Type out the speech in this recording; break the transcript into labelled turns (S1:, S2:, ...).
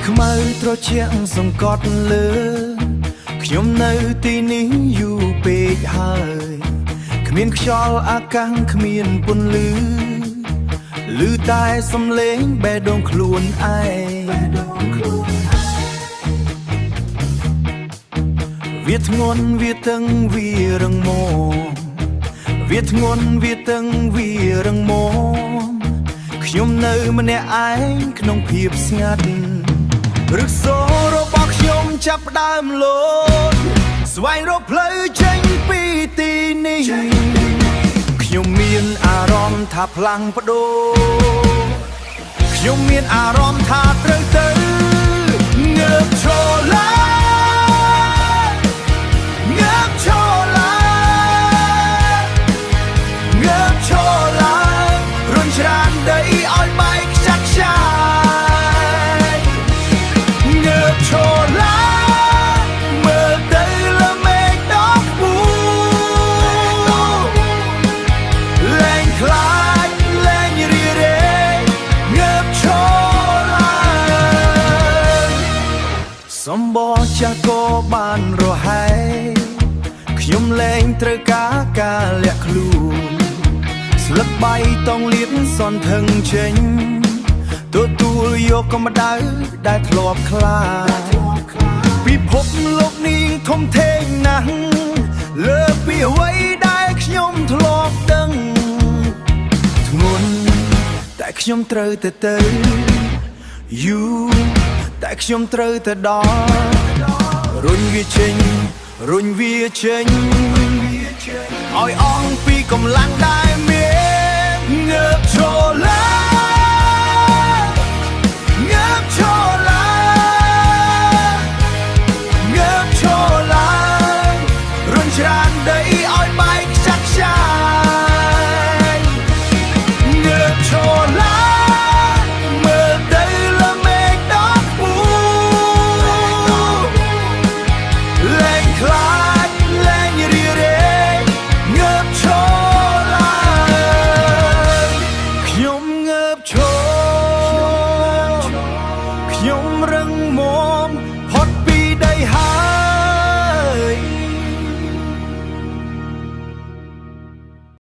S1: ខ្មៅត្រជាក់សង្កត់លើខ្ញុំនៅទីនេះយូរពេកហើយគ្មានខ្យល់អាកាសគ្មានពន្លឺឮតែសំឡេងបេះដូងខ្លួនឯងវាធ្ងន់វាតឹងវារឹងមាំវាធ្ងន់វាតឹងវារឹងមាំខ្ញុំនៅម្នាក់ឯងក្នុងភាពស្ងាត់រឹកសូររបស់ខ្ញុំចាប់ផ្ដើមលោតស្វែងរកផ្លូវចេញពីទីនេះខ្ញុំមានអារម្មណ៍ថាផ្លាំងប្ដូរខ្ញុំមានអារម្មណ៍ថាត្រូវទៅងើបឈរឡើងងើបឈរឡើងងើបឈរឡើងរុញច្រានដីឲ្យបែកខ្ចាត់ខ្ចាយងើបឈរឡើងមើលទៅលើមេឃដកខ្ពស់លែងខ្លាចលែងរីរែងងើបឈរឡើងសម្បកចាស់ក៏បានរហែខ្ញុំលែងត្រូវការលាក់ខ្លួនស្លឹកបៃតងលៀនសន្ធឹងចេញទទួលយកកម្ដៅដែលធ្លាប់ខ្លាចពិភពលោកនេះធំធេងណាស់លើពីអ្វីដែលខ្ញុំធ្លាប់ដឹងធ្ងន់តែខ្ញុំត្រូវទៅយូរតែខ្ញុំត្រូវទៅដល់រុញវាចេញរុញវាចេញឲ្យអស់ពីកម្លាំងដែលមានងើបឈរឡើង